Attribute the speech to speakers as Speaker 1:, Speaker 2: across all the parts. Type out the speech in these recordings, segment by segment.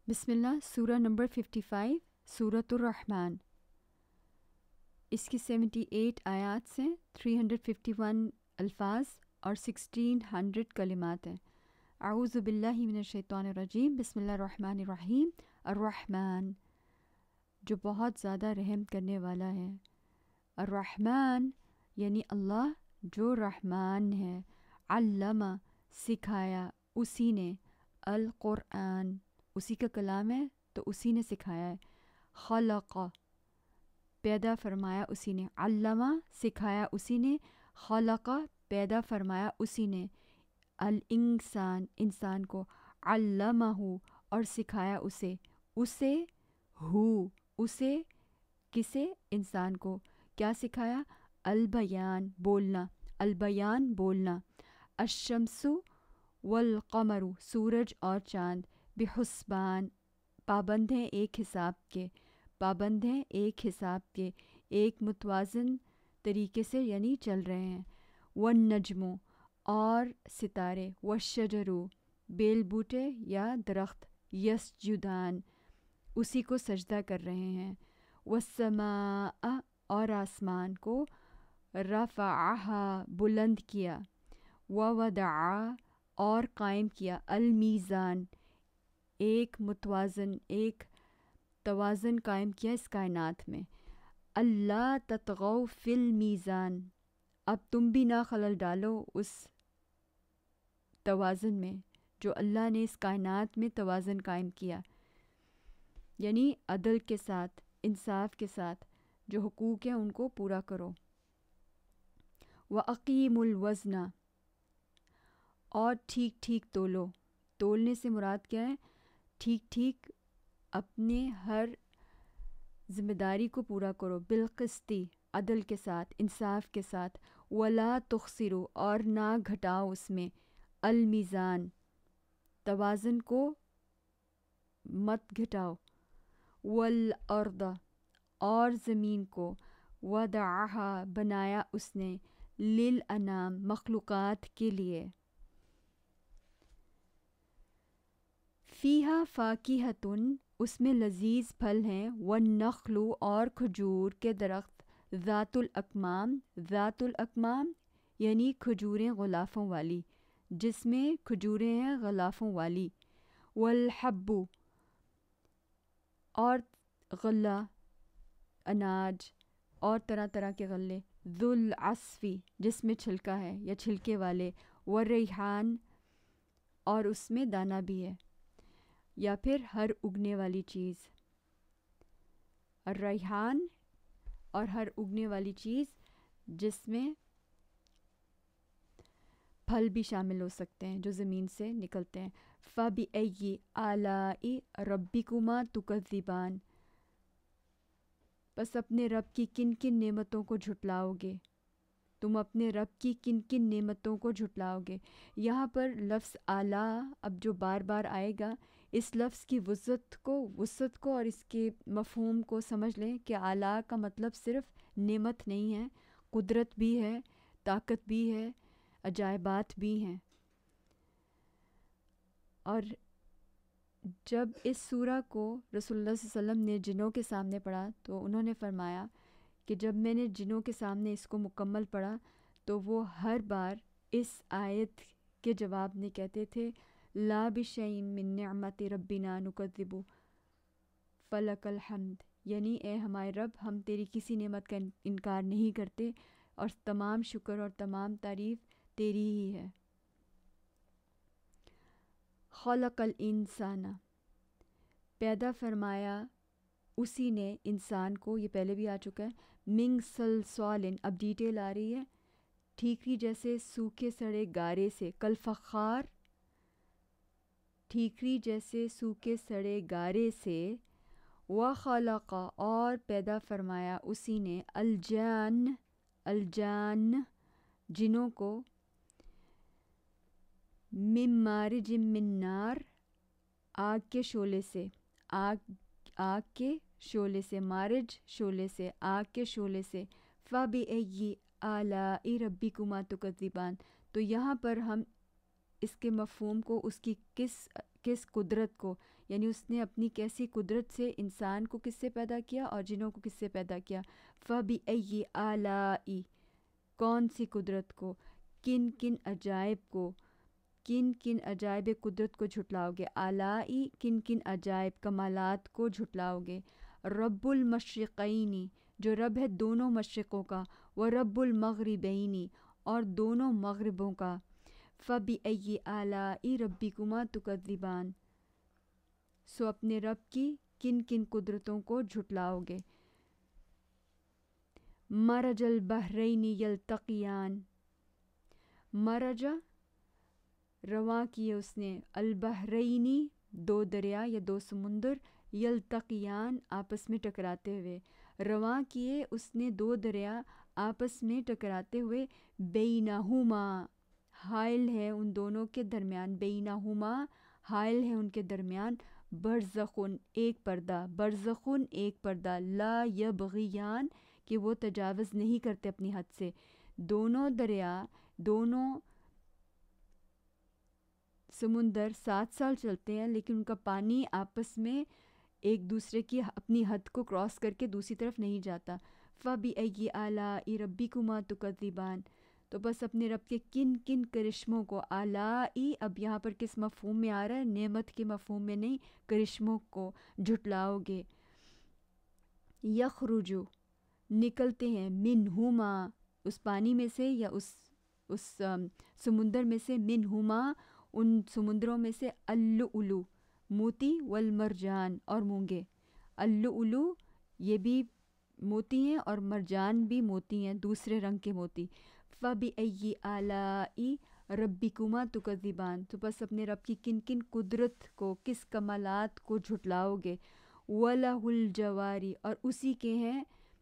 Speaker 1: بسم اللہ سورہ نمبر 55 سورۃ الرحمن. اس کی 78 آیات سے 351 الفاظ اور 1600 کلمات ہیں. اعوذ باللہ من الشیطان الرجیم. بسم اللہ الرحمن الرحیم. الرحمن جو بہت زیادہ رحم کرنے والا ہے. الرحمن یعنی اللہ جو رحمان ہے. علامہ سکھایا اسی نے. القرآن اسی کا کلام ہے تو اسی نے سکھایا ہے. خلق پیدا فرمایا اسی نے. علامہ سکھایا اسی نے. خلق پیدا فرمایا اسی نے. الانسان انسان کو. علمہ اور سکھایا اسے. اسے کسے انسان کو کیا سکھایا. البیان بولنا. البیان بولنا. الشمس والقمر سورج اور چاند. بحسبان پابند ہیں ایک حساب کے. پابند ہیں ایک حساب کے ایک متوازن طریقے سے یعنی چل رہے ہیں. والنجم اور ستارے. والشجر بیل بوٹے یا درخت. یسجدان اسی کو سجدہ کر رہے ہیں. والسماء اور آسمان کو. رفعہا بلند کیا. ووضع اور قائم کیا. المیزان ایک متوازن ایک توازن قائم کیا اس کائنات میں. اللہ تطغوا فی المیزان اب تم بھی نہ خلل ڈالو اس توازن میں جو اللہ نے اس کائنات میں توازن قائم کیا. یعنی عدل کے ساتھ انصاف کے ساتھ جو حقوق ہیں ان کو پورا کرو. وَأَقِیمُوا الْوَزْنَ اور ٹھیک ٹھیک تولو. تولنے سے مراد کیا ہے. ٹھیک ٹھیک اپنے ہر ذمہ داری کو پورا کرو. بالقسطی عدل کے ساتھ انصاف کے ساتھ. ولا تخسروا اور نہ گھٹاؤ اس میں. المیزان توازن کو مت گھٹاؤ. والارض اور زمین کو. وضعہا بنایا اس نے. للانام مخلوقات کے لیے. فیہا فاکہۃ اس میں لذیذ پھل ہیں. والنخل اور کھجور کے درخت. ذات الاکمام ذات الاکمام یعنی کھجوریں غلافوں والی جس میں کھجوریں ہیں غلافوں والی. والحب اور غلہ اناج اور طرح طرح کے غلے. ذو العصف جس میں چھلکا ہے یا چھلکے والے. والریحان اور اس میں دانہ بھی ہے یا پھر ہر اگنے والی چیز. الریحان اور ہر اگنے والی چیز جس میں پھل بھی شامل ہو سکتے ہیں جو زمین سے نکلتے ہیں. فَبِأَيِّ آلَاءِ رَبِّكُمَا تُكَذِّبَانِ بس اپنے رب کی کن کن نعمتوں کو جھٹلاؤ گے. تم اپنے رب کی کن کن نعمتوں کو جھٹلاؤ گے. یہاں پر لفظ اعلیٰ اب جو بار بار آئے گا اس لفظ کی وسعت کو اور اس کے مفہوم کو سمجھ لیں کہ اعلیٰ کا مطلب صرف نعمت نہیں ہے. قدرت بھی ہے. طاقت بھی ہے. عجائبات بھی ہیں. اور جب اس سورہ کو رسول اللہ صلی اللہ علیہ وسلم نے جنوں کے سامنے پڑھا تو انہوں نے فرمایا کہ جب میں نے جنوں کے سامنے اس کو مکمل پڑھا تو وہ ہر بار اس آیت کے جواب میں کہتے تھے لا بشیء من نعمت ربنا نکذب فلک الحمد یعنی اے ہمارے رب ہم تیری کسی نعمت کا انکار نہیں کرتے اور تمام شکر اور تمام تعریف تیری ہی ہے. خلق الانسان پیدا فرمایا اسی نے انسان کو. یہ پہلے بھی آ چکا ہے. من صلصال اب ڈیٹیل آ رہی ہے. ٹھیکری جیسے سوکھے سڑے گارے سے. کالفخار ٹھیکری جیسے سوکھے سڑے گارے سے. وخلق اور پیدا فرمایا اسی نے. الجان جنوں کو. من مارج من نار آگ کے شعلے سے. آگ کے شعلے سے. مارج شعلے سے. آگ کے شعلے سے. فَبِأَيِّ آلَاءِ رَبِّكُمَا تُكَذِّبَانِ تو یہاں پر ہم اس کے مفہوم کو، اس کی کس قدرت کو، یعنی اس نے اپنی کیسی قدرت سے انسان کو کس سے پیدا کیا اور جنوں کو کس سے پیدا کیا. فَبِأَيِّ آلَاءِ، کون سی قدرت کو، کن کن عجائب کو، کن کن عجائب قدرت کو جھٹلاؤ گے. آلائی کن کن عجائب کمالات کو جھٹلاؤ گے. رب المشرقین، جو رب ہے دونوں مشرقوں کا، و رب المغربین، اور دونوں مغربوں کا. فَبِأَيِّ آلَاءِ رَبِّكُمَا تُكَذِّبَانِ، سو اپنے رب کی کن کن قدرتوں کو جھٹلاؤ گے. مرج البحرین یلتقیان، مرج رواں کیے اس نے، البحرینی دو دریا یا دو سمندر، یلتقیان آپس میں ٹکراتے ہوئے، رواں کیے اس نے دو دریا آپس میں ٹکراتے ہوئے. بینہما، حائل ہے ان دونوں کے درمیان، بینہما حائل ہے ان کے درمیان، برزخن ایک پردہ، برزخن ایک پردہ، لا یبغیان کہ وہ تجاوز نہیں کرتے اپنی حد سے. دونوں دریا، دونوں سمندر 7 سال چلتے ہیں لیکن ان کا پانی آپس میں ایک دوسرے کی اپنی حد کو کراس کر کے دوسری طرف نہیں جاتا. فَبِأَيِّ آلَاءِ رَبِّكُمَا تُكَذِّبَانِ، تو بس اپنے رب کے کن کن کرشموں کو، آلائی اب یہاں پر کس مفہوم میں آ رہا ہے، نعمت کے مفہوم میں نہیں، کرشموں کو جھٹلاؤ گے. یخرجو نکلتے ہیں، منہما اس پانی میں سے یا اس سمندر میں سے، منہما ان سمندروں میں سے، اللؤلؤ موتی، والمرجان اور مونگے. اللؤلؤ یہ بھی موتی ہیں اور مرجان بھی موتی ہیں، دوسرے رنگ کے موتی. فَبِأَيِّ آلَاءِ رَبِّكُمَا تُكَذِّبَانِ، تو بس اپنے رب کی کن کن قدرت کو، کس کمالات کو جھٹلاؤ گے. وَلَهُ الْجَوَارِ، اور اسی کے ہیں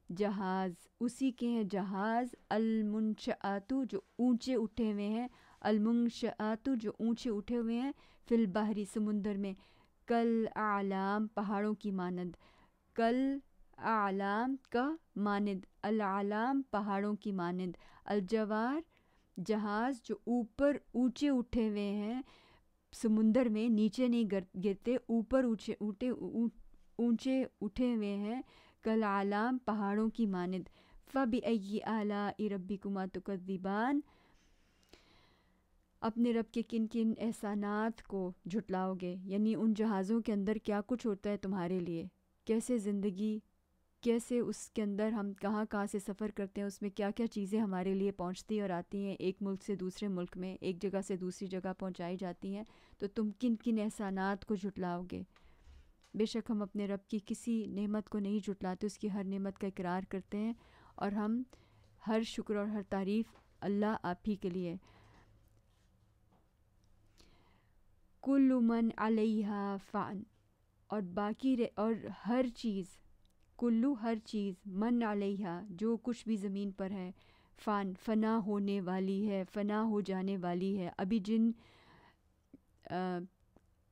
Speaker 1: جہاز، اسی کے ہیں جہاز، المنشآت جو اونچے اٹھے ہوئے ہیں، المنشآت جو اونچے اٹھے ہوئے ہیں، فی البحری سمندر میں، کل اعلام پہاڑوں کی مانند، کل اعلام کا مانند، الاعلام پہاڑوں کی مانند، الجوار جہاز جو اوپر اونچے اٹھے ہوئے ہیں سمندر میں، نیچے نہیں گرتے، اوپر اونچے اٹھے ہوئے ہیں، کل اعلام پہاڑوں کی مانند. فَبِأَيِّ آلَاءِ رَبِّكُمَا تُكَذِّبَانِ، اپنے رب کے کن کن احسانات کو جھٹلاؤ گے، یعنی ان جہازوں کے اندر کیا کچھ ہوتا ہے تمہارے لیے، کیسے زندگی، کیسے اس کے اندر ہم کہاں کہاں سے سفر کرتے ہیں، اس میں کیا کیا چیزیں ہمارے لیے پہنچتی اور آتی ہیں، ایک ملک سے دوسرے ملک میں، ایک جگہ سے دوسری جگہ پہنچائی جاتی ہیں. تو تم کن کن احسانات کو جھٹلاؤ گے. بے شک ہم اپنے رب کی کسی نعمت کو نہیں جھٹلاتے، اس کی ہر نعمت کا اقرار کرتے ہیں، اور ہم ہر شکر اور ہر تعریف اللہ آپ ہی کے لیے. کل من علیہا فان، اور باقی اور ہر چیز، کلو ہر چیز، من علیہا جو کچھ بھی زمین پر ہے، فان فنا ہونے والی ہے، فنا ہو جانے والی ہے. ابھی جن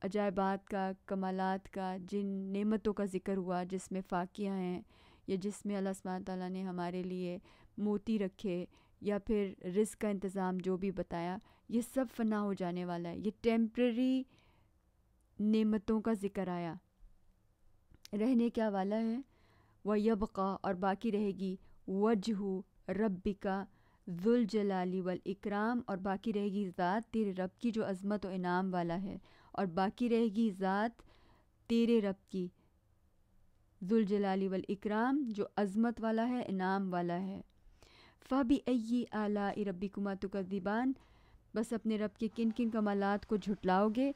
Speaker 1: عجائبات کا، کمالات کا، جن نعمتوں کا ذکر ہوا جس میں فاکیہ ہیں، یا جس میں اللہ سبحانہ تعالیٰ نے ہمارے لیے موتی رکھے، یا پھر رزق کا انتظام جو بھی بتایا، یہ سب فنا ہو جانے والا ہے. یہ ٹیمپرری نعمتوں کا ذکر آیا، رہنے کیا والا ہے. وَيَبْقَى، اور باقی رہے گی، وَجْهُ رَبِّكَ ذُو الْجَلَالِ وَالْإِكْرَامِ، اور باقی رہے گی ذات تیرے رب کی جو عظمت و انعام والا ہے، اور باقی رہے گی ذات تیرے رب کی، ذو الجلال والاکرام جو عظمت والا ہے، انعام والا ہے. فَبِأَيِّ آلَاءِ رَبِّكُمَا تُكَذِّبَانِ، بس اپنے رب کے کن کن کمالات کو جھٹلاؤ گے.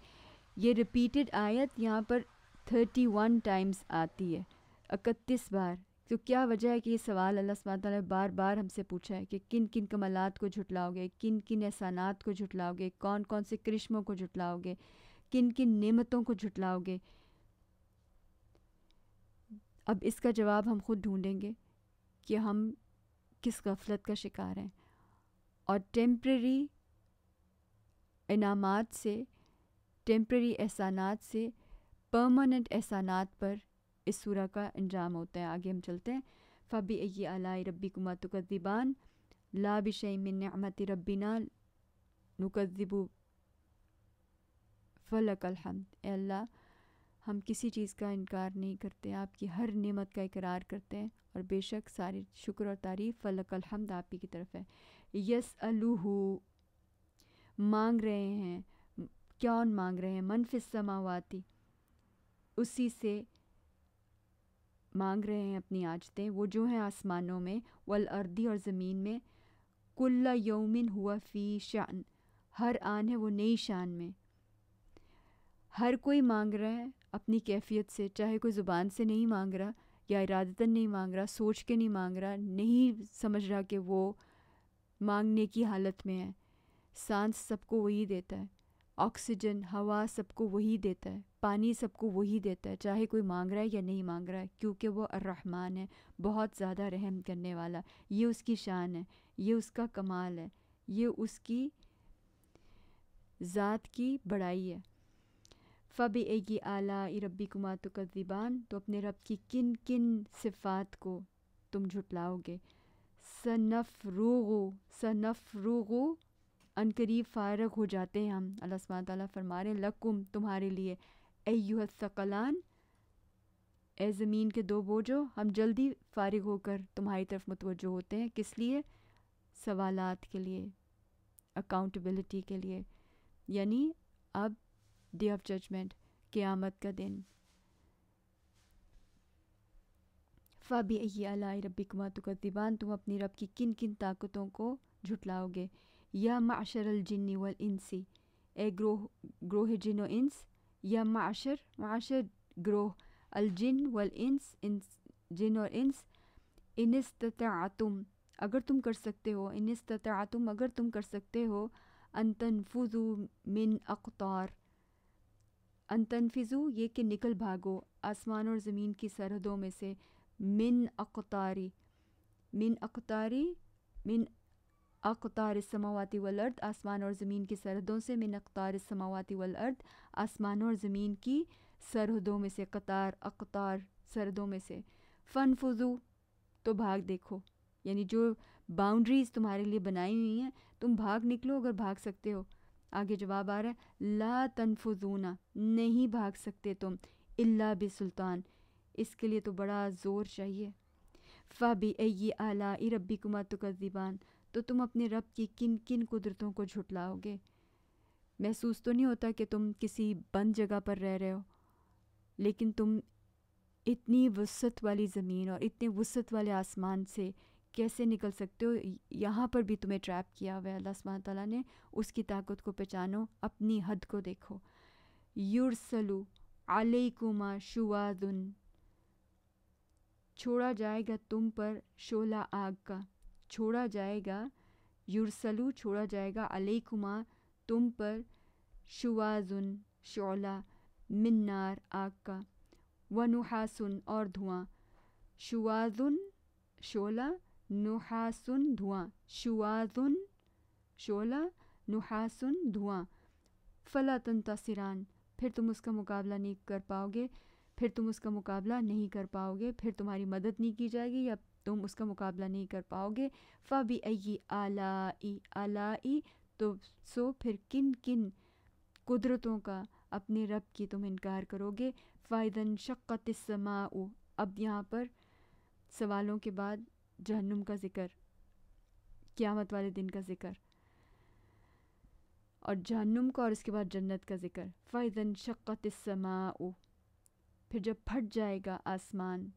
Speaker 1: یہ ریپیٹڈ آیت یہاں پر 31 ٹائمز آتی ہے، 31 بار. تو کیا وجہ ہے کہ یہ سوال اللہ سبحانہ تعالیٰ نے بار بار ہم سے پوچھا ہے کہ کن کن کمالات کو جھٹلاؤ گے، کن کن احسانات کو جھٹلاؤ گے، کون کون سے کرشموں کو جھٹلاؤ گے، کن کن نعمتوں کو جھٹلاؤ گے. اب اس کا جواب ہم خود ڈھونڈیں گے کہ ہم کس غفلت کا شکار ہیں، اور ٹیمپرری انعامات سے، ٹیمپرری احسانات سے پرماننٹ احسانات پر اس سورہ کا انجام ہوتا ہے. آگے ہم چلتے ہیں. فَبِأَيِّ آلَاءِ رَبِّكُمَا تُكَذِّبَانِ لَا بِشَيْءٍ مِّن نِّعْمَةِ رَبِّنَا نُكَذِّبُ فلک الحمد، اے اللہ ہم کسی چیز کا انکار نہیں کرتے، آپ کی ہر نعمت کا اقرار کرتے ہیں، اور بے شک ساری شکر اور تعریف فلک الحمد آپ ہی کی طرف ہے۔ یسألہ مانگ رہے ہیں، کون مانگ رہے ہیں؟ من فی السماواتی، اسی سے مانگ رہے ہیں اپنی حاجتیں، وہ جو ہیں آسمانوں میں، والارضی اور زمین میں، کل یومن ہوا فی شأن، ہر آن ہے وہ نئی شان میں۔ ہر کوئی مانگ رہا ہے اپنی کیفیت سے، چاہے کوئی زبان سے نہیں مانگ رہا یا ارادتاً نہیں مانگ رہا، سوچ کے نہیں مانگ رہا، نہیں سمجھ رہا کہ وہ مانگنے کی حالت میں ہے۔ سانس سب کو وہی دیتا ہے، آکسیجن ہوا سب کو وہی دیتا ہے، پانی سب کو وہی دیتا ہے، چاہے کوئی مانگ رہا ہے یا نہیں مانگ رہا ہے، کیونکہ وہ الرحمن ہے، بہت زیادہ رحم کرنے والا۔ یہ اس کی شان ہے، یہ اس کا کمال ہے، یہ اس کی ذات کی بڑائی ہے۔ فَبِأَيِّ آلَاءِ رَبِّكُمَا تُكَذِّبَانِ، تو اپنے رب کی کن کن صفات کو تم جھٹلاؤ گے۔ سَنَفْرُغُ عنقریب فارغ ہو جاتے ہیں ہم، اللہ سبحانہ تعالیٰ فرما رہے ہیں لکم تمہارے لیے، ایھا الثقلان، اے زمین کے دو بوجھو، ہم جلدی فارغ ہو کر تمہاری طرف متوجہ ہوتے ہیں۔ کس لیے؟ سوالات کے لیے، اکاؤنٹیبلٹی کے لیے، یعنی اب ڈے آف ججمنٹ، قیامت کا دن۔ فَبِأَيِّ آلَاءِ رَبِّكُمَا تُكَذِّبَانِ، تم اپنی رب کی کن کن طاقتوں کو جھٹلاؤ گے۔ یا معشر الجن والانس، اے گروہ جن و انس، یا معشر گروہ الجن والانس، جن اور انس، ان استطعتم، اگر تم کر سکتے ہو، ان استطعتم اگر تم کر سکتے ہو، ان تنفذوا من اقطار، ان تنفذوا یہ کہ نکل بھاگو، آسمان اور زمین کی سرحدوں میں سے، من اقطار السماوات والارض، آسمان اور زمین کی سرحدوں سے، من اقطار السماوات والارض، آسمانوں اور زمین کی سرحدوں میں سے، قطار اقطار سرحدوں میں سے، فانفذوا تو بھاگ دیکھو، یعنی جو باؤنڈریز تمہارے لیے بنائی ہوئی ہیں تم بھاگ نکلو اگر بھاگ سکتے ہو۔ آگے جواب آ رہا ہے لا تنفذون، نہیں بھاگ سکتے تم، الا بسلطان، اس کے لیے تو بڑا زور چاہیے۔ فَبِأَيِّ آلَاءِ رَبِّكُمَا تُكَذِّبَانِ، تو تم اپنے رب کی کن کن قدرتوں کو جھٹلاؤ گے۔ محسوس تو نہیں ہوتا کہ تم کسی بند جگہ پر رہ رہے ہو، لیکن تم اتنی وسعت والی زمین اور اتنے وسعت والے آسمان سے کیسے نکل سکتے ہو؟ یہاں پر بھی تمہیں ٹریپ کیا ہوا ہے اللہ سبحانہ تعالیٰ نے، اس کی طاقت کو پہچانو، اپنی حد کو دیکھو۔ یرسلو علیکما شواظ، چھوڑا جائے گا تم پر شعلہ آگ کا، چھوڑا جائے گا، یرسلو چھوڑا جائے گا، علیکما تم پر، شواظ شعلہ، من نار آگ کا، ونحاس اور دھواں، شواظ شعلہ، نحاس دھواں، شواظ شعلہ، نحاس دھواں، فلا تنتصران، پھر تم اس کا مقابلہ نہیں کر پاؤ گے، پھر تم اس کا مقابلہ نہیں کر پاؤ گے، پھر تمہاری مدد نہیں کی جائے گی یا تم اس کا مقابلہ نہیں کر پاؤ گے۔ فَبِأَيِّ آلائی تو سو پھر کن کن قدرتوں کا اپنے رب کی تم انکار کرو گے۔ فَإِذَا انشَقَّتِ السَّمَاءُ، اب یہاں پر سوالوں کے بعد جہنم کا ذکر، قیامت والے دن کا ذکر، اور جہنم کا، اور اس کے بعد جنت کا ذکر۔ فَإِذَا انشَقَّتِ السَّمَاءُ، پھر جب پھٹ جائے گا آسمان،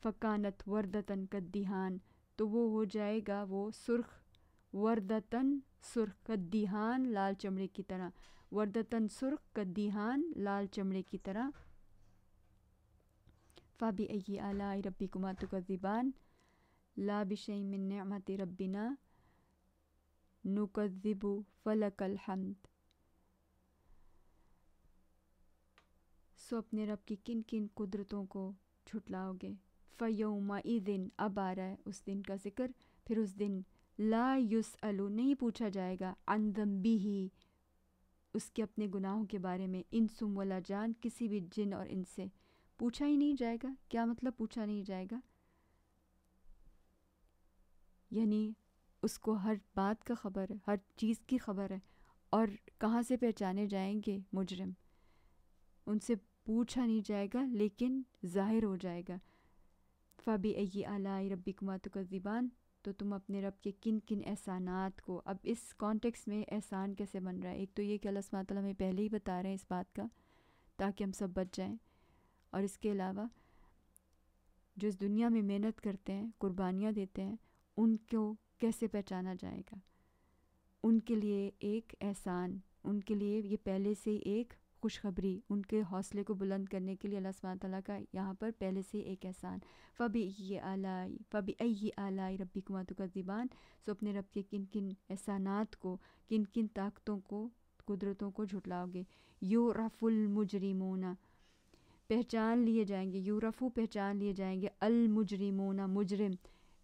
Speaker 1: فَكَانَتْ وَرْدَةً كَالدِّهَانِ، تو وہ ہو جائے گا وہ سرخ، وردتاً سرخ، کالدِّہان لال چمڑے کی طرح، وردتاً سرخ، کالدِّہان لال چمڑے کی طرح۔ فَبِأَيِّ آلَاءِ رَبِّكُمَا تُكَذِّبَانِ، لا بِشَيْءٍ مِّن نِعْمَةِ رَبِّنَا نُكَذِّبُ فَلَكَ الْحَمْدُ، سو اپنے رب کی کن کن قدرتوں کو جھٹلاؤ گے۔ فَيَوْمَئِذٍ، اب آ رہا ہے اس دن کا ذکر، پھر اس دن لا یسأل، نہیں پوچھا جائے گا، عن ذنبہ، اس کے اپنے گناہوں کے بارے میں، انس ولا جان، کسی بھی جن اور انس سے پوچھا ہی نہیں جائے گا۔ کیا مطلب پوچھا نہیں جائے گا؟ یعنی اس کو ہر بات کا خبر ہے، ہر چیز کی خبر ہے، اور کہاں سے پہچانے جائیں گے مجرم؟ ان سے پوچھا نہیں جائے گا لیکن ظاہر ہو جائے گا. فَبِأَيِّ آلَاءِ رَبِّكُمَا تُكَذِّبَانِ، تو تم اپنے رب کے کن کن احسانات کو. اب اس کانٹیکس میں احسان کیسے بن رہا ہے؟ ایک تو یہ کہ اللہ سبحانہ تعالیٰ ہمیں پہلے ہی بتا رہے ہیں اس بات کا تاکہ ہم سب بچ جائیں، اور اس کے علاوہ جو اس دنیا میں محنت کرتے ہیں، قربانیاں دیتے ہیں، ان کو کیسے پہچانا جائے گا. ان کے لیے ایک احسان، ان کے لیے یہ پہلے سے ایک خوشخبری، ان کے حوصلے کو بلند کرنے کے لیے اللہ سبحانہ تعالیٰ کا یہاں پر پہلے سے ایک احسان. فَبِأَيِّ آلَاءِ رَبِّكُمَا تُكَذِّبَانِ، سو اپنے رب کے کن کن احسانات کو، کن کن طاقتوں کو، قدرتوں کو جھٹلاؤ گے. یُعْرَفُ الْمُجْرِمُونَ، پہچان لیے جائیں گے، یورفو پہچان لیے جائیں گے، المجرمون مجرم،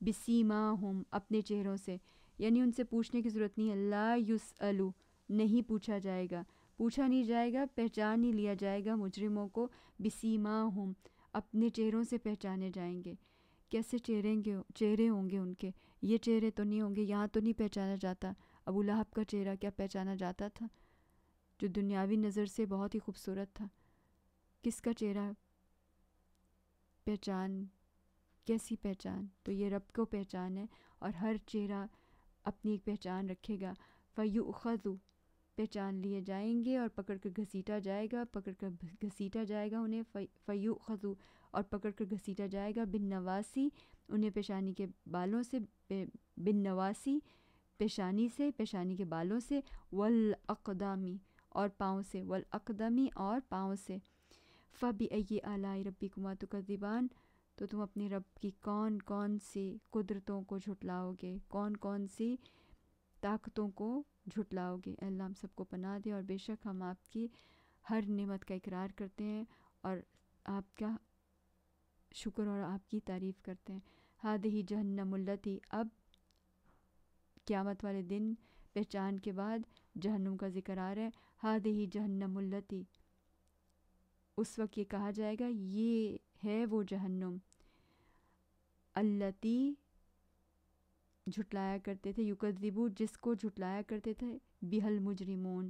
Speaker 1: بسیماہم اپنے چہروں سے، یعنی ان سے پوچھنے کی ضرورت نہیں ہے. لا یسألو، نہیں پوچھا جائے گا، پوچھا نہیں جائے گا، پہچان ہی لیا جائے گا مجرموں کو. بسیماہم، اپنے چہروں سے پہچانے جائیں گے. کیسے چہرے ہوں گے ان کے؟ یہ چہرے تو نہیں ہوں گے، یہاں تو نہیں پہچانا جاتا. ابو لہب کا چہرہ کیا پہچانا جاتا تھا؟ جو دنیاوی نظر سے بہت ہی خوبصورت تھا. کس کا چہرہ پہچان؟ کیسی پہچان؟ تو یہ رب کو پہچان ہے، اور ہر چہرہ اپنی ایک پہچان رکھے گا. فَيُؤْخَذُ، پہچان لیے جائیں گے اور پکڑ کر گھسیٹا جائے گا، پکڑ کر گھسیٹا جائے گا انہیں. فَيُؤْخَذُ، اور پکڑ کر گھسیٹا جائے گا. بِالنَّوَاصِي، انہیں پیشانی کے بالوں سے، بِالنَّوَاصِي پیشانی سے، پیشانی کے بالوں سے. وَالْأَقْدَامِ، اور پاؤں سے. وَالْأَقْدَامِ، اور پاؤں سے. فَبِأَيِّ آلَاءِ رَبِّكُمَا تُكَذِّبَانِ، تو تم اپنے رب کی کون کون سی قدرتوں کو جھٹلاؤ گے، کون کون سی طاقتوں کو جھٹلاؤ گے. اللہ ہم سب کو پناہ دے، اور بے شک ہم آپ کی ہر نعمت کا اقرار کرتے ہیں اور آپ کا شکر اور آپ کی تعریف کرتے ہیں. ہادہ جہنم التی، اب قیامت والے دن پہچان کے بعد جہنم کا ذکر آ رہا ہے. ہادہ جہنم التی، اس وقت یہ کہا جائے گا یہ ہے وہ جہنم، التی جھٹلایا کرتے تھے، یکذبو جس کو جھٹلایا کرتے تھے، بہل مجرمون،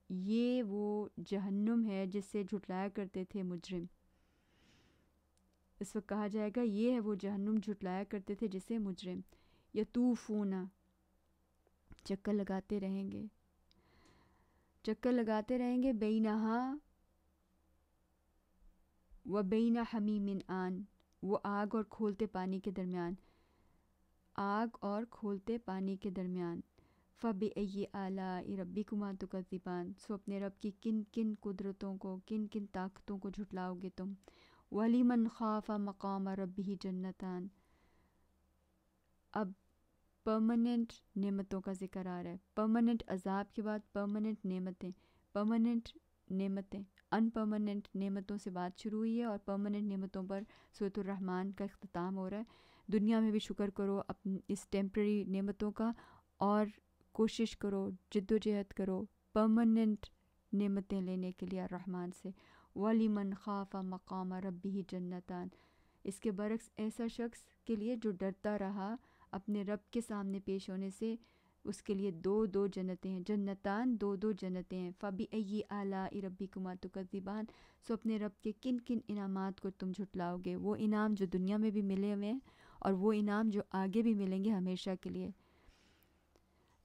Speaker 1: یہ وہ جہنم ہے جس سے جھٹلایا کرتے تھے مجرم. اس وقت کہا جائے گا یہ ہے وہ جہنم جھٹلایا کرتے تھے جسے مجرم. یطوفون، چکر لگاتے رہیں گے، چکر لگاتے رہیں گے. بینہا و بین حمیم آن، وہ آگ اور کھولتے پانی کے درمیان، آگ اور کھولتے پانی کے درمیان. فَبِأَيِّ آلَاءِ رَبِّكُمَا تُكَذِّبَانِ، سو اپنے رب کی کن کن قدرتوں کو، کن کن طاقتوں کو جھٹلاؤ گے تم. وَلِمَنْ خَافَ مَقَامَ رَبِّهِ جَنَّتَانِ، اب پرماننٹ نعمتوں کا ذکر آ رہا ہے. پرماننٹ عذاب کے بعد پرماننٹ نعمتیں، پرماننٹ نعمتیں. ان پرماننٹ نعمتوں سے بات شروع ہوئی ہے اور پرماننٹ نعمتوں پر سورۃ الرحمن کا اختتام ہو رہا ہے. دنیا میں بھی شکر کرو اپنی اس ٹیمپرری نعمتوں کا، اور کوشش کرو، جد و جہد کرو پرماننٹ نعمتیں لینے کے لیے الرحمن سے. وَلِمَنْ خَافَ مَقَامَ رَبِّهِ جَنَّتَانِ، اس کے برعکس ایسا شخص کے لیے جو ڈرتا رہا اپنے رب کے سامنے پیش ہونے سے، اس کے لیے دو دو جنتیں ہیں. جنتان، دو دو جنتیں ہیں. فَبِأَيِّ آلَاءِ رَبِّكُمَا تُكَذِّبَانِ، سو اپنے رب کے کن کن انعامات کو تم جھٹلاؤ گے. وہ انعام جو دنیا میں بھی ملے ہوئے ہیں اور وہ انعام جو آگے بھی ملیں گے ہمیشہ کے لیے.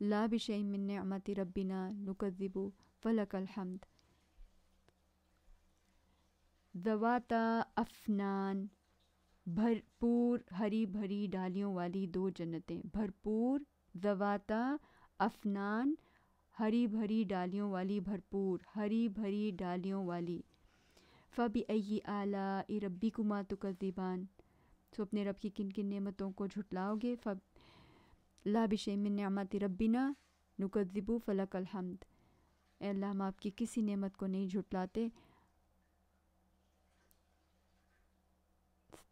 Speaker 1: لا بشیء من نعمت ربنا نکذب فلک الحمد. ذواتا افنان، بھرپور ہری بھری ڈالیوں والی دو جنتیں. بھرپور، ذواتا افنان، ہری بھری ڈالیوں والی، بھرپور ہری بھری ڈالیوں والی. فَبِأَيِّ آلَاءِ رَبِّكُمَا تُكَذِّبَانِ، تو اپنے رب کی کن کن نعمتوں کو جھٹلاؤ گے. لا بشیء من نعمت ربنا نکذب فلک الحمد، اے اللہ ہم آپ کی کسی نعمت کو نہیں جھٹلاتے،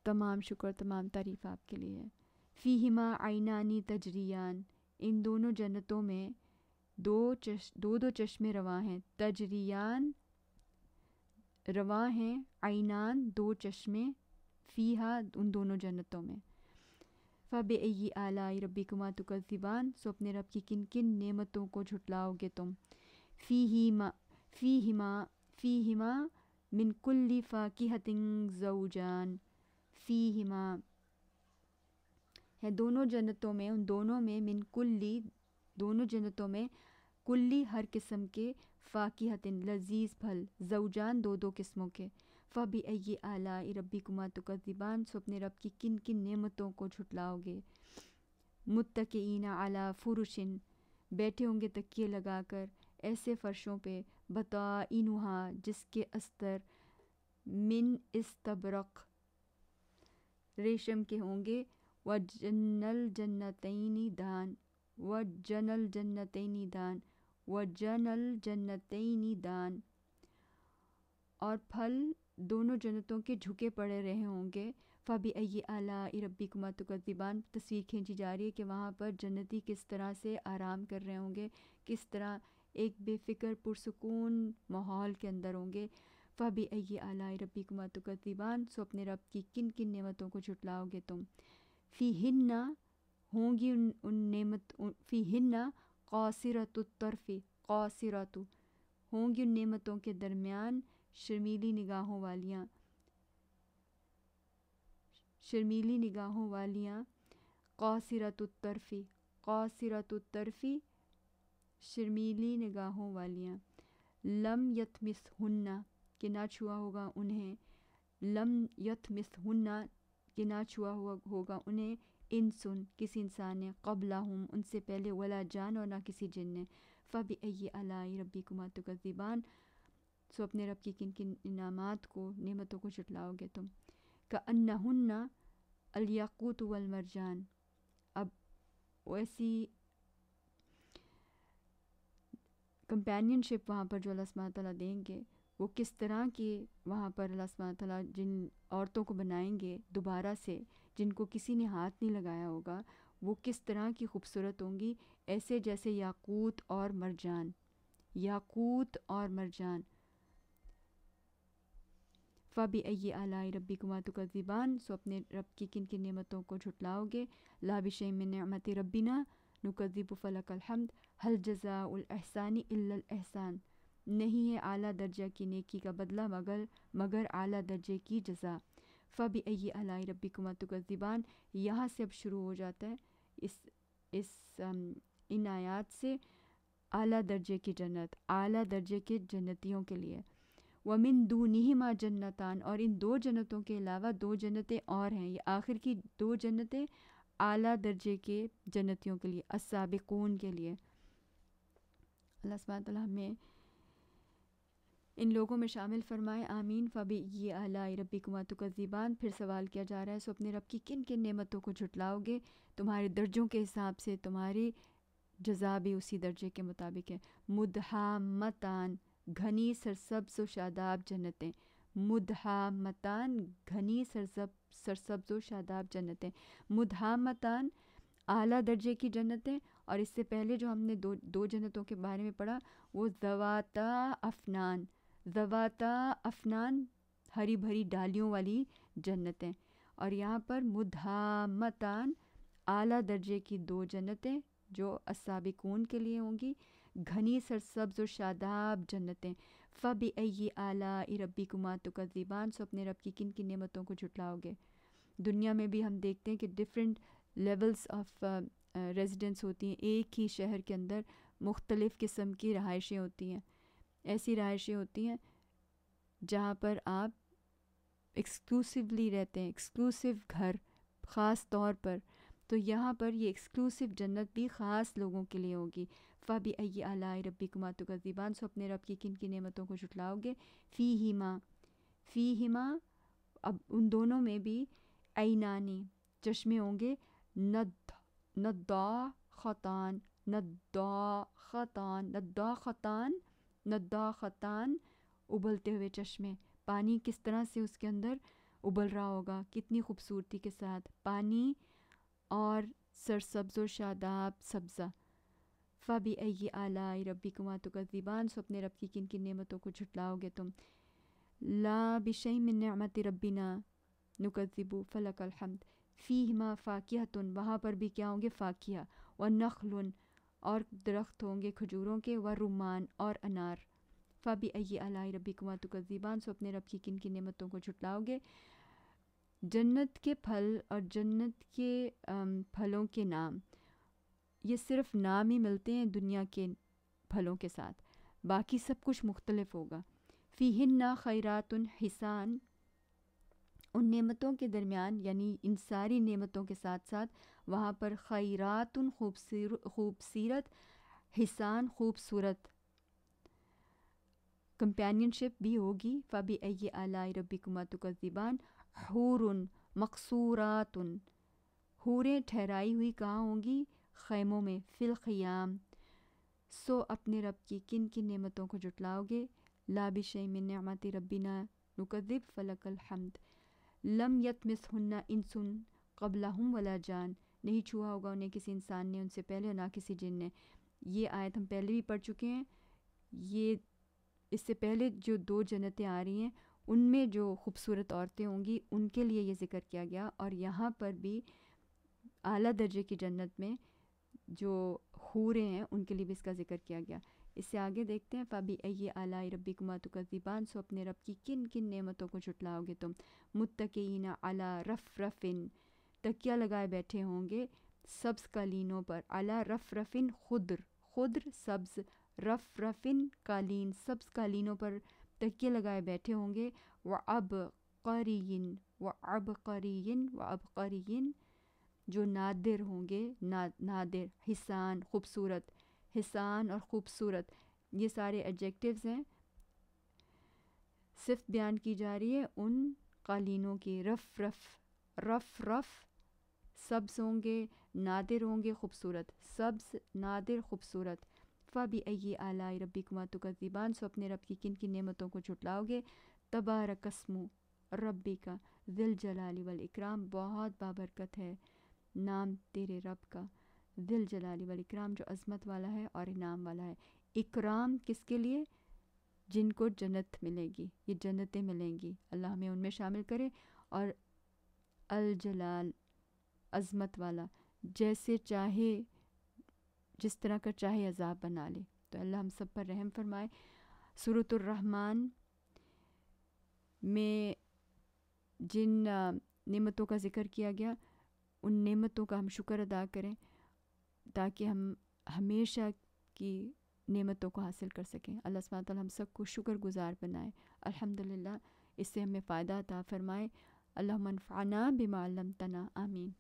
Speaker 1: تمام شکر تمام تعریف آپ کے لیے ہے. فیہما عینانی تجریان، ان دونوں جنتوں میں دو چشمے رواں ہیں. تجریان رواں ہیں، عینان دو چشمے، فیہا ان دونوں جنتوں میں. فَبِأَيِّ آلَاءِ رَبِّكُمَا تُكَذِّبَانِ، سو اپنے رب کی کن کن نعمتوں کو جھٹلاؤ گے تم. فیہما فیہما من کل فاکہۃ زوجان، فیہما ہے دونوں جنتوں میں، ان دونوں میں من کلی دونوں جنتوں میں کلی ہر قسم کے فاکہۃ لذیذ پھل، زوجان دو دو قسموں کے، فبأی آلاء ربکما تکذبان سو اپنے رب کی کن کن نعمتوں کو جھٹلاؤ گے، متکئین علی فرش بیٹھے ہوں گے تکیے لگا کر ایسے فرشوں پہ، بطائنہا جس کے استر من استبرق ریشم کے ہوں گے، وجن الجنتین دان وجن الجنتین دان وجن الجنتین دان، اور پھل دونوں جنتوں کے جھکے پڑے رہے ہوں گے، فبأی آلاء ربکما تکذبان تصویر کھینچی جا رہی ہے کہ وہاں پر جنتی کس طرح سے آرام کر رہے ہوں گے، کس طرح ایک بے فکر پرسکون ماحول کے اندر ہوں گے، فبأی آلاء ربکما تکذبان سو اپنے رب کی کن کن نعمتوں کو جھٹلاؤ گے تم، فیہن ہوں گی ان نعمت فیہن قاصرۃ الطرف قاصرۃ ہوں گی ان نعمتوں کے درمیان شرمیلی نگاہوں والیاں، شرمیلی نگاہوں والیاں، قاصرۃ الطرف قاصرۃ الطرف شرمیلی نگاہوں والیاں، لم یطمثہن کہ نہ چھوا ہوگا انہیں، لم یطمثہن کہ نہ چھوا ہوگا انہیں، انسن کسی انسان نے، قبلہم ان سے پہلے، ولا جان اور نہ کسی جن نے، فبأی آلاء ربکما تکذبان سو اپنے رب کی کن کن انعامات کو نعمتوں کو جھٹلاؤ گے تم، کأنہن الیاقوت والمرجان، اب ویسی کمپینین شپ وہاں پر جو اللہ سبحانہ تعالیٰ دیں گے، وہ کس طرح کی وہاں پر اللہ سبحانہ تعالیٰ جن عورتوں کو بنائیں گے دوبارہ سے، جن کو کسی نے ہاتھ نہیں لگایا ہوگا، وہ کس طرح کی خوبصورت ہوں گی، ایسے جیسے یاقوت اور مرجان، یاقوت اور مرجان، فبأی آلاء ربکما تکذبان سو اپنے رب کی کن کن نعمتوں کو جھٹلاؤ گے، لا بشیء من نعمت ربنا نکذب فلک الحمد هل جزاء الاحسان الا الاحسان، نہیں ہے اعلیٰ درجہ کی نیکی کا بدلہ مگر اعلیٰ درجے کی جزا، فبأی آلاء ربکما تکذبان یہاں سے اب شروع ہو جاتا ہے ان آیات سے اعلیٰ درجے کی جنت، اعلیٰ درجے کے جنتیوں کے لیے، وَمِن دُونِهِمَا جنتان اور ان دو جنتوں کے علاوہ دو جنتیں اور ہیں، یہ آخر کی دو جنتیں اعلیٰ درجے کے جنتیوں کے لیے، السابقون کے لیے، اللہ سبحانہ تعالیٰ ہمیں ان لوگوں میں شامل فرمائے، آمین۔ فبأی آلاء ربکما تکذبان پھر سوال کیا جا رہا ہے، سو اپنے رب کی کن کن نعمتوں کو جھٹلاؤ گے، تمہارے درجوں کے حساب سے تمہاری جزا بھی اسی درجے کے مطابق ہے، مدہامتان گھنی سرسبز و شاداب جنتیں، مدہامتان گھنی سرسبز و شاداب جنتیں، مدہامتان اعلیٰ درجے کی جنتیں، اور اس سے پہلے جو ہم نے دو جنتوں کے بارے میں پڑھا وہ ذواتا افنان، ذواتا افنان ہری بھری ڈالیوں والی جنتیں، اور یہاں پر مدہامتان اعلیٰ درجے کی دو جنتیں جو السابقون کے لیے ہوں گی، گھنی سرسبز و شاداب جنتیں، فبأی آلاء ربکما تکذبان سو اپنے رب کی کن کن نعمتوں کو جھٹلاؤ گے۔ دنیا میں بھی ہم دیکھتے ہیں کہ ڈفرینٹ لیولز آف ریزیڈنس ہوتی ہیں، ایک ہی شہر کے اندر مختلف قسم کی رہائشیں ہوتی ہیں، ایسی رہائشیں ہوتی ہیں جہاں پر آپ ایکسکلوسیولی رہتے ہیں، ایکسکلوسیو گھر خاص طور پر، تو یہاں پر یہ ایکسکلوسیو جنت بھی خاص لوگوں کے لیے ہوگی، فبأی آلاء ربکما تکذبان سو اپنے رب کی کن کی نعمتوں کو جھٹلاؤ گے، فیہما اب ان دونوں میں بھی عینانی چشمے ہوں گے، نداخطان ابلتے ہوئے چشمے، پانی کس طرح سے اس کے اندر ابل رہا ہوگا، کتنی خوبصورتی کے ساتھ پانی اور سرسبز و شاداب سبزہ، فبأی آلاء ربکما تکذبان سو اپنے رب کی کن کن نعمتوں کو جھٹلاؤ گے تم، لا بشیء من نعمت ربنا نکذب فلک الحمد، فیہما فاکہۃ وہاں پر بھی کیا ہوں گے، فاکہہ، ونخل اور درخت ہوں گے کھجوروں کے، ورمان اور انار، فَبِأَيِّ آلَاءِ رَبِّكُمَا تُكَذِّبَانِ، سو اپنے رب کی کن کن نعمتوں کو جھٹلاؤ گے. جنت کے پھل اور جنت کے پھلوں کے نام، یہ صرف نام ہی ملتے ہیں دنیا کے پھلوں کے ساتھ، باقی سب کچھ مختلف ہوگا. فِيهِنَّ خَيْرَاتٌ حِسَان، ان نعمتوں کے درمیان یعنی ان ساری نعمتوں کے ساتھ ساتھ وہاں پر خیرات خوبصورت، حسان خوبصورت کمپینین شپ بھی ہوگی. فَبِأَيِّ آلَاءِ رَبِّكُمَا تُكَذِّبَانِ حور مقصورات، حوریں ٹھہرائی ہوئی کہاں ہوں گی؟ خیموں میں. فی الخیام، سو اپنے رب کی کن کن نعمتوں کو جھٹلاؤ گے؟ لا بشیء من نعمت ربنا نکذب فلک الحمد. لم یطمثہن انس قبلہم ولا جان، نہیں چھوا ہوگا انہیں کسی انسان نے ان سے پہلے اور نہ کسی جن نے. یہ آیت ہم پہلے بھی پڑھ چکے ہیں. یہ اس سے پہلے جو 2 جنتیں آ رہی ہیں ان میں جو خوبصورت عورتیں ہوں گی ان کے لیے یہ ذکر کیا گیا، اور یہاں پر بھی اعلیٰ درجے کی جنت میں جو حوریں ہیں ان کے لیے بھی اس کا ذکر کیا گیا. اس سے آگے دیکھتے ہیں. فَبِأَيِّ آلَاءِ رَبِّكُمَا تُكَذِّبَانِ، سو اپنے رب کی کن کن نعمتوں کو جھٹلاؤ گے تم. متکئین علی رفرف، تکیہ لگائے بیٹھے ہوں گے سبز قالینوں پر. علی رفرف خضر، خضر سبز، رفرف قالین، سبز قالینوں پر تکیے لگائے بیٹھے ہوں گے. وعبقری، وعبقری، وعبقری جو نادر ہوں گے، نادر. حسان خوبصورت، حسان اور خوبصورت یہ سارے ایڈجیکٹیوز ہیں. صفت بیان کی جا رہی ہے ان قالینوں کی. رف رف، رف رف سبز ہوں گے، نادر ہوں گے، خوبصورت. سبز، نادر، خوبصورت. فَبِأَيِّ آلَاءِ رَبِّكُمَا تُكَذِّبَانِ، سو اپنے رب کی کن کی نعمتوں کو جھٹلاؤ گے. تبارک اسمُ ربک ذی الجلال والاکرام، بہت بابرکت ہے نام تیرے رب کا، ذی الجلال والاکرام جو عظمت والا ہے اور انعام والا ہے. اکرام کس کے لیے؟ جن کو جنت ملے گی، یہ جنتیں ملیں گی، اللہ ہمیں ان میں شامل کرے. اور الجلال عظمت والا، جیسے چاہے جس طرح کا چاہے عذاب بنا لے. تو اللہ ہم سب پر رحم فرمائے. سورۃ الرحمن میں جن نعمتوں کا ذکر کیا گیا ان نعمتوں کا ہم شکر ادا کریں تاکہ ہم ہمیشہ کی نعمتوں کو حاصل کر سکیں. اللہ سبحانہ وتعالی ہم سب کو شکر گزار بنائے. الحمدللہ اس سے ہمیں فائدہ عطا فرمائے. اللہم انفعنا بما علمتنا. آمین.